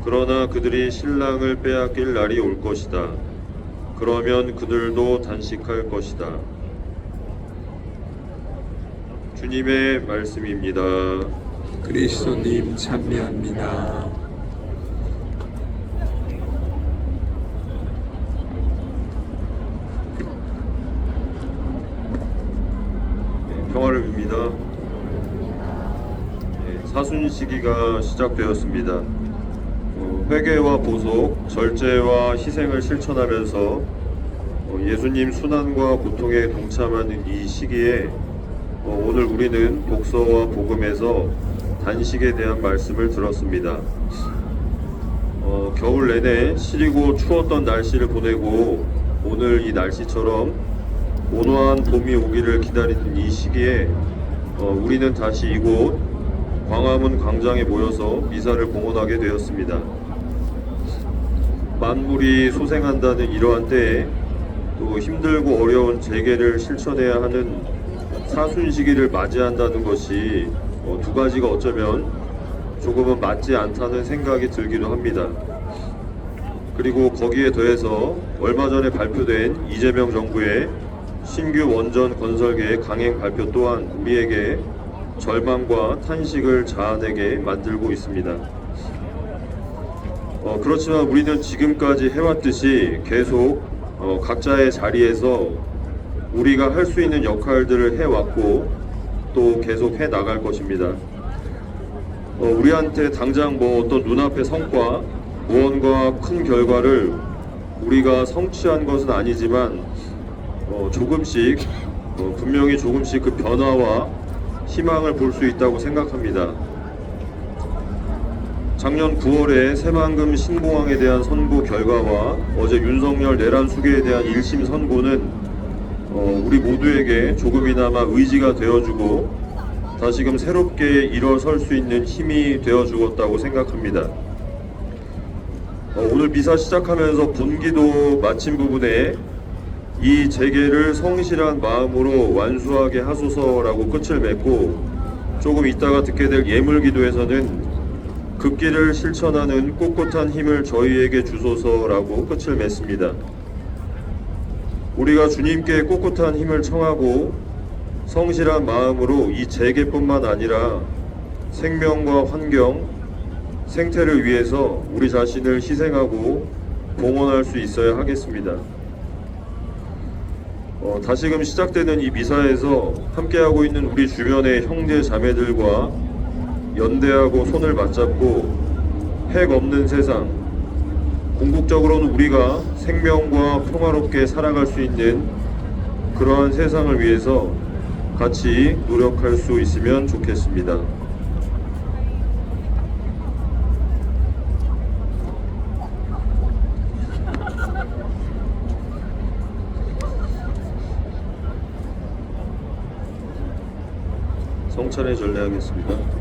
그러나 그들이 신랑을 빼앗길 날이 올 것이다. 그러면 그들도 단식할 것이다. 주님의 말씀입니다. 그리스도님 찬미합니다. 평화를 빕니다. 사순 시기가 시작되었습니다. 회개와 보속, 절제와 희생을 실천하면서 예수님 순환과 고통에 동참하는 이 시기에 오늘 우리는 독서와 복음에서 단식에 대한 말씀을 들었습니다. 겨울 내내 시리고 추웠던 날씨를 보내고 오늘 이 날씨처럼 온화한 봄이 오기를 기다리는 이 시기에 우리는 다시 이곳 광화문 광장에 모여서 미사를 봉헌하게 되었습니다. 만물이 소생한다는 이러한 때에 또 힘들고 어려운 재개를 실천해야 하는 사순 시기를 맞이한다는 것이 두 가지가 어쩌면 조금은 맞지 않다는 생각이 들기도 합니다. 그리고 거기에 더해서 얼마 전에 발표된 이재명 정부의 신규 원전 건설 계획 강행 발표 또한 우리에게 절망과 탄식을 자아내게 만들고 있습니다. 그렇지만 우리는 지금까지 해왔듯이 계속 각자의 자리에서 우리가 할 수 있는 역할들을 해왔고 또 계속 해 나갈 것입니다. 우리한테 당장 어떤 눈앞의 성과, 무언가 큰 결과를 우리가 성취한 것은 아니지만 조금씩 분명히 조금씩 그 변화와 희망을 볼 수 있다고 생각합니다. 작년 9월에 새만금 신공항에 대한 선고 결과와 어제 윤석열 내란 수계에 대한 1심 선고는 우리 모두에게 조금이나마 의지가 되어주고 다시금 새롭게 일어설 수 있는 힘이 되어주었다고 생각합니다. 오늘 미사 시작하면서 본기도 마친 부분에 이 재개를 성실한 마음으로 완수하게 하소서라고 끝을 맺고 조금 있다가 듣게 될 예물 기도에서는 극기를 실천하는 꿋꿋한 힘을 저희에게 주소서라고 끝을 맺습니다. 우리가 주님께 꿋꿋한 힘을 청하고 성실한 마음으로 이 재개뿐만 아니라 생명과 환경, 생태를 위해서 우리 자신을 희생하고 봉헌할 수 있어야 하겠습니다. 다시금 시작되는 이 미사에서 함께하고 있는 우리 주변의 형제 자매들과 연대하고 손을 맞잡고 핵 없는 세상, 궁극적으로는 우리가 생명과 평화롭게 살아갈 수 있는 그러한 세상을 위해서 같이 노력할 수 있으면 좋겠습니다. 성찬에 전례하겠습니다.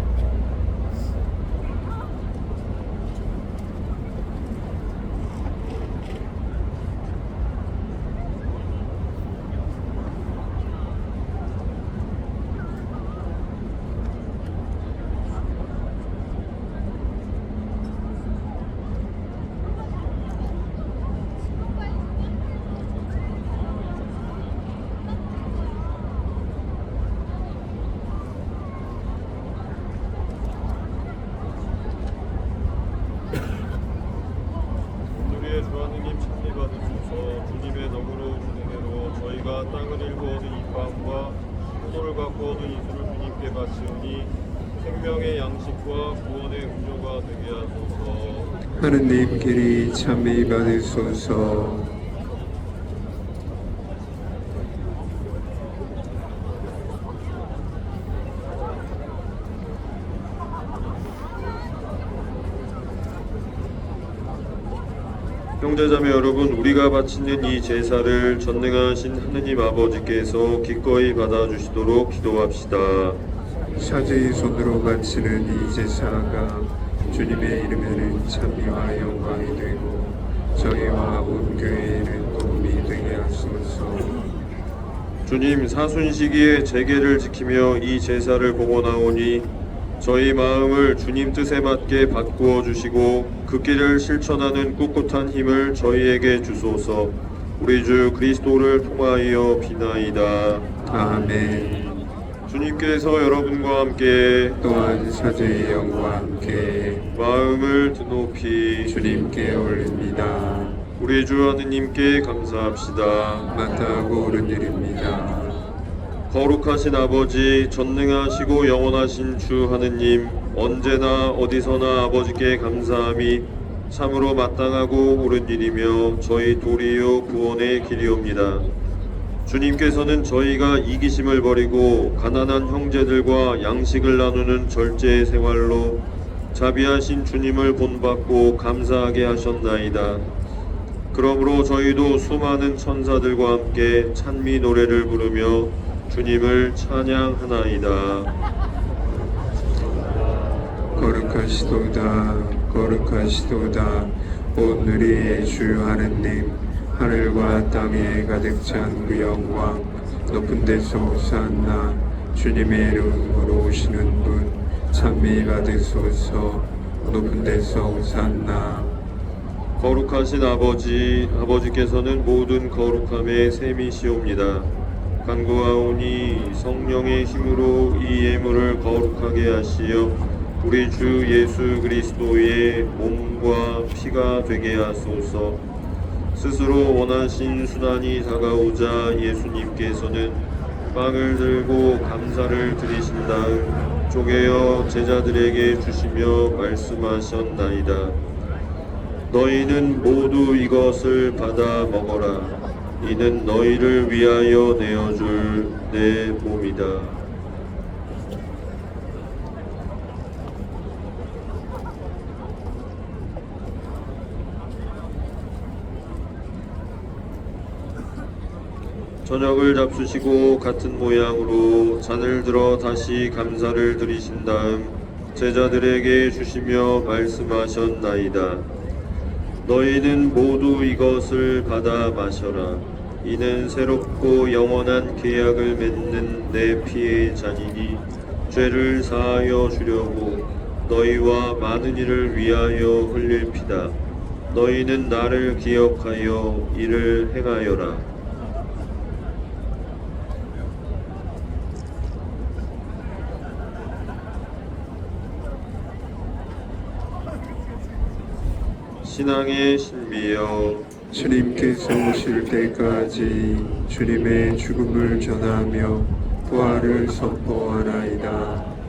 우리의 주 하느님 찬미 받으소서. 주님의 너그러운 은혜로 저희가 땅을 일구 얻은 이 빵과 포도를 갖고 얻은 이술을 주님께 바치오니 생명의 양식과 구원의 음료가 되게 하소서. 하느님끼리 찬미 받으소서. 형제자매 여러분, 우리가 바치는 이 제사를 전능하신 하느님 아버지께서 기꺼이 받아주시도록 기도합시다. 사제의 손으로 바치는 이 제사가 주님의 이름에는 찬미와 영광이 되고 저희와 온 교회에는 도움이 되게 하소서. 주님, 사순시기의 제계를 지키며 이 제사를 봉헌하오니 저희 마음을 주님 뜻에 맞게 바꾸어 주시고 극기를 실천하는 꿋꿋한 힘을 저희에게 주소서. 우리 주 그리스도를 통하여 비나이다. 아멘. 주님께서 여러분과 함께 또한 사제의 영과 함께 마음을 드높이 주님께 올립니다. 우리 주 하느님께 감사합시다. 마땅하고 옳은 일입니다. 거룩하신 아버지, 전능하시고 영원하신 주 하느님, 언제나 어디서나 아버지께 감사함이 참으로 마땅하고 옳은 일이며 저희 도리요 구원의 길이옵니다. 주님께서는 저희가 이기심을 버리고 가난한 형제들과 양식을 나누는 절제의 생활로 자비하신 주님을 본받고 감사하게 하셨나이다. 그러므로 저희도 수많은 천사들과 함께 찬미 노래를 부르며 주님을 찬양하나이다. 거룩하시도다 거룩하시도다 오늘의 주 하느님, 하늘과 땅에 가득 찬 그 영광, 높은 데서 오산나. 주님의 이름으로 오시는 분 찬미 받으소서. 높은 데서 오산나. 거룩하신 아버지, 아버지께서는 모든 거룩함의 셈이시옵니다. 간구하오니 성령의 힘으로 이 예물을 거룩하게 하시어 우리 주 예수 그리스도의 몸과 피가 되게 하소서. 스스로 원하신 순환이 다가오자 예수님께서는 빵을 들고 감사를 드리신 다음 쪼개어 제자들에게 주시며 말씀하셨나이다. 너희는 모두 이것을 받아 먹어라. 이는 너희를 위하여 내어줄 내 몸이다. 저녁을 잡수시고 같은 모양으로 잔을 들어 다시 감사를 드리신 다음 제자들에게 주시며 말씀하셨나이다. 너희는 모두 이것을 받아 마셔라. 이는 새롭고 영원한 계약을 맺는 내 피의 잔이니 죄를 사하여 주려고 너희와 많은 이를 위하여 흘릴 피다. 너희는 나를 기억하여 이를 행하여라. 신앙의 신비여, 주님께서 오실 때까지 주님의 죽음을 전하며 부활을 선포하나이다.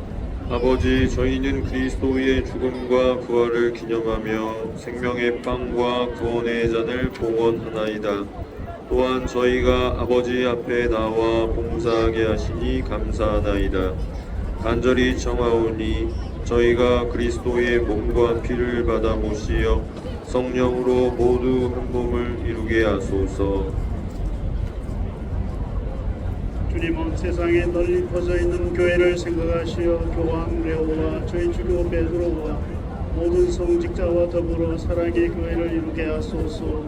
아버지, 저희는 그리스도의 죽음과 부활을 기념하며 생명의 빵과 구원의 잔을 봉헌하나이다. 또한 저희가 아버지 앞에 나와 봉사하게 하시니 감사하나이다. 간절히 청하오니 저희가 그리스도의 몸과 피를 받아 모시어 성령으로 모두 한 몸을 이루게 하소서. 주님은 세상에 널리 퍼져 있는 교회를 생각하시어 교황 레오와 저희 주교 베드로와 모든 성직자와 더불어 사랑의 교회를 이루게 하소서.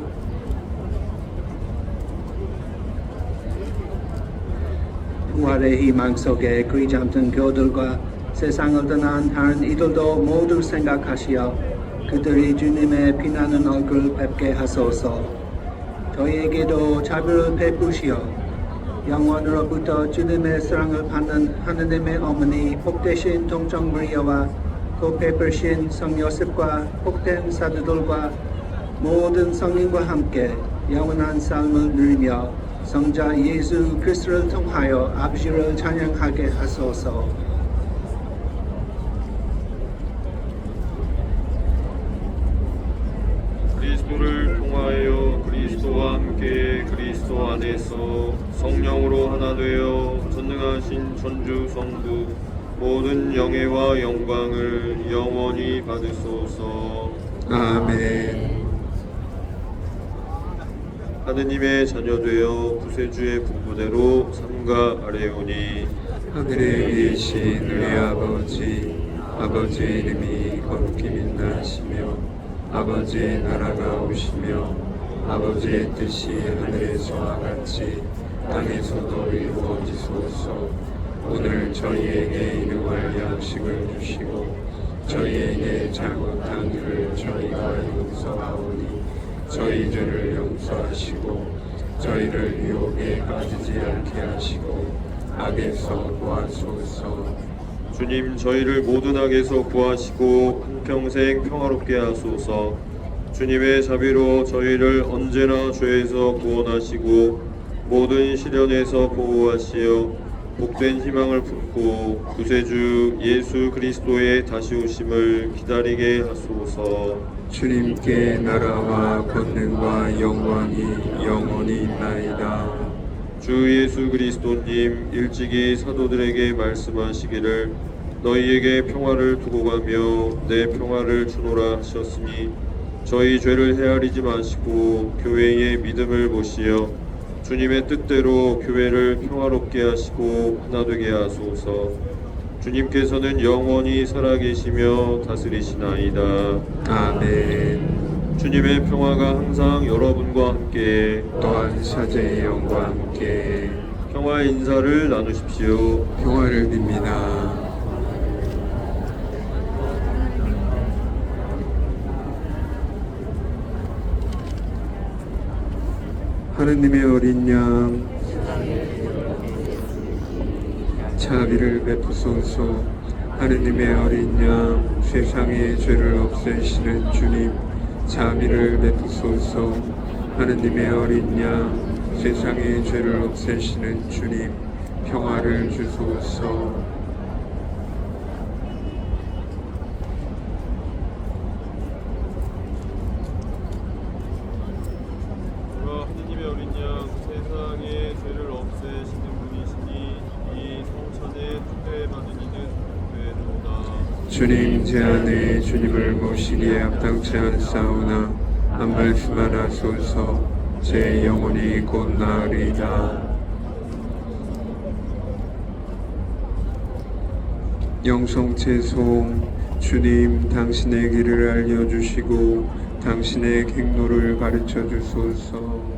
부활의 희망 속에 그리 잠든 교들과 세상을 떠난 다른 이들도 모두 생각하시어 그들이 주님의 빛나는 얼굴을 뵙게 하소서. 저희에게도 자비를 베푸시어 영원으로부터 주님의 사랑을 받는 하느님의 어머니 복되신 동정 마리아와 그 베푸신 성 요셉과 복된 사도들과 모든 성인과 함께 영원한 삶을 누리며 성자 예수 그리스도를 통하여 아버지를 찬양하게 하소서. 그리스도를 통하여 그리스도와 함께 그리스도 안에서 성령으로 하나 되어 전능하신 천주 성부 모든 영예와 영광을 영원히 받으소서. 아멘. 하느님의 자녀되어 구세주의 분부대로 삼가 아뢰오니 하늘에 계신 우리 아버지의 이름이 거룩히 빛나시며 아버지의 나라가 오시며 아버지의 뜻이 하늘에서와 같이 땅에서도 이루어지소서. 오늘 저희에게 일용할 양식을 주시고 저희에게 잘못한 일을 저희가 용서하오니 저희 죄를 용서하시고 저희를 유혹에 빠지지 않게 하시고 악에서 구하소서. 주님, 저희를 모든 악에서 구하시고 한평생 평화롭게 하소서. 주님의 자비로 저희를 언제나 죄에서 구원하시고 모든 시련에서 보호하시어 복된 희망을 품고 구세주 예수 그리스도의 다시 오심을 기다리게 하소서. 주님께 나라와 권능과 영광이 영원히 있나이다. 주 예수 그리스도님, 일찍이 사도들에게 말씀하시기를 너희에게 평화를 두고 가며 내 평화를 주노라 하셨으니 저희 죄를 헤아리지 마시고 교회의 믿음을 보시어 주님의 뜻대로 교회를 평화롭게 하시고 하나 되게 하소서. 주님께서는 영원히 살아계시며 다스리시나이다. 아멘. 주님의 평화가 항상 여러분과 함께 또한 사제의 영과 함께 평화의 인사를 나누십시오. 평화를 빕니다. 하느님의 어린 양 자비를 베푸소서. 하느님의 어린 양 세상의 죄를 없애시는 주님 자비를 베푸소서. 하느님의 어린 양 세상의 죄를 없애시는 주님 평화를 주소서. 하느님의 어린 양 세상의 죄를 없애시는 분이시니 이 성천에 특별받은 이는 특별로다. 주님 제 안에 주님을 모시기에 합당치 않사오나 한 말씀만 하소서. 제 영혼이 곧 나으리다. 영성채송 주님 당신의 길을 알려주시고 당신의 행로를 가르쳐 주소서.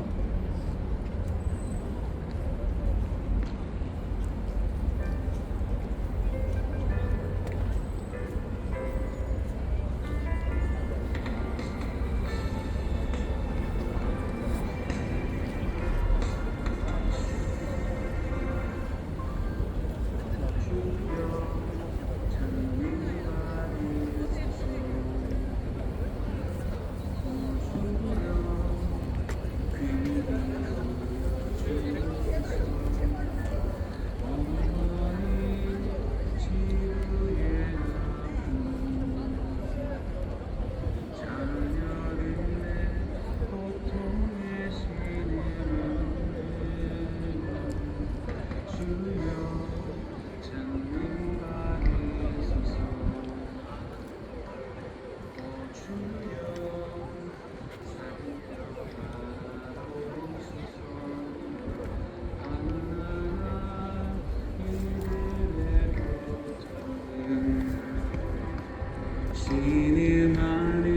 신음하는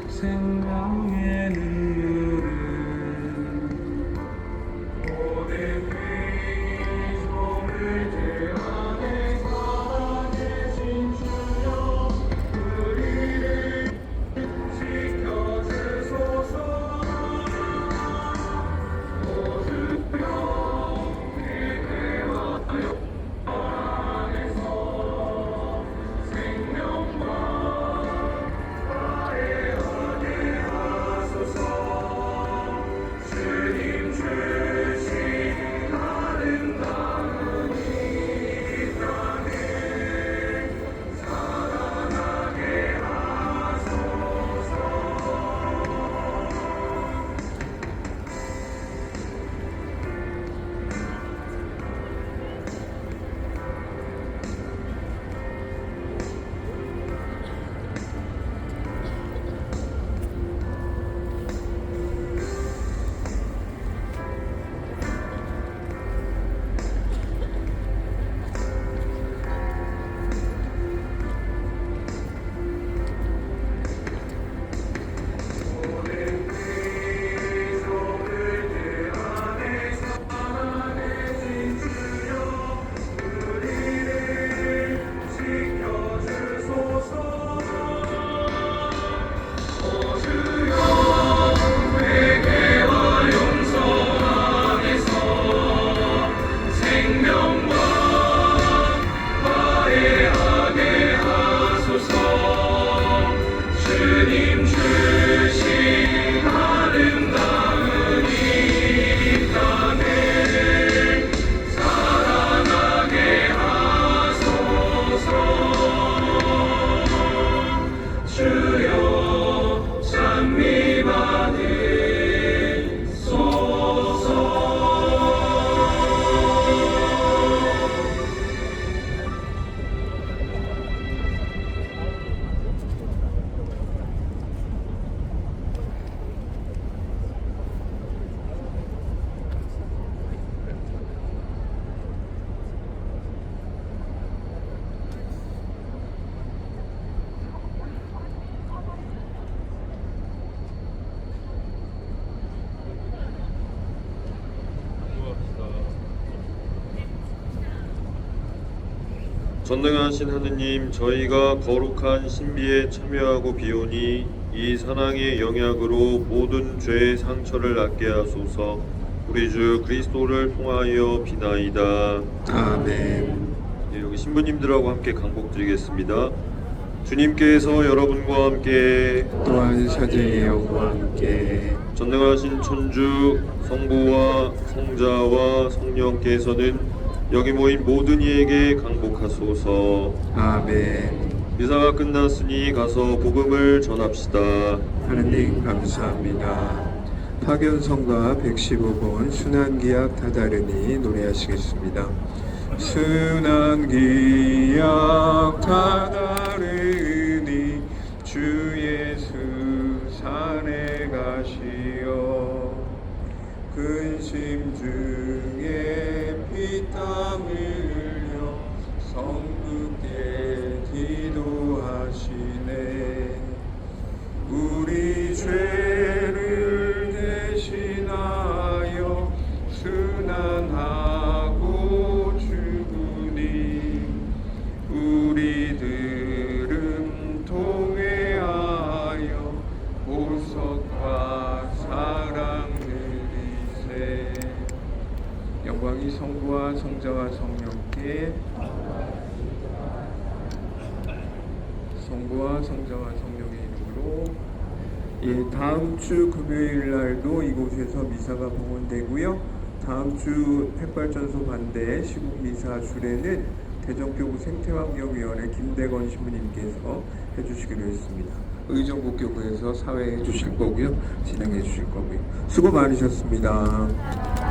생명의 눈물을 모든 죄의 손을 제 안에 살아계신 주여 우리를 지켜주소서. 전능하신 하느님, 저희가 거룩한 신비에 참여하고 비오니 이 사랑의 영약으로 모든 죄의 상처를 낫게 하소서. 우리 주 그리스도를 통하여 비나이다. 아멘. 네, 여기 신부님들하고 함께 강복드리겠습니다. 주님께서 여러분과 함께 또한 사제의 영과 함께 전능하신 천주 성부와 성자와 성령께서는 여기 모인 모든 이에게 강복하소서. 아멘. 미사가 끝났으니 가서 복음을 전합시다. 하느님 감사합니다. 파견성가 115번 순환기약 다다르니 노래하시겠습니다. 순환기약 다다르니 주 예수 산에 가시어 근심 중에 피땀 흘려 성급게 기도하시네. 우리 죄를 대신하여 순환하고 죽으니 우리들은 통회하여 보석과 사랑 누리세. 영광이 성부와 성자와 성령께 성부와 성자와 성령의 이름으로. 예, 다음 주 금요일 날도 이곳에서 미사가 봉헌되고요. 다음 주 햇발전소 반대 시국 미사 주례는 대전교구 생태환경위원회 김대건 신부님께서 해주시기로 했습니다. 의정부교구에서 사회해 주실 거고요. 진행해 주실 거고요. 수고 많으셨습니다.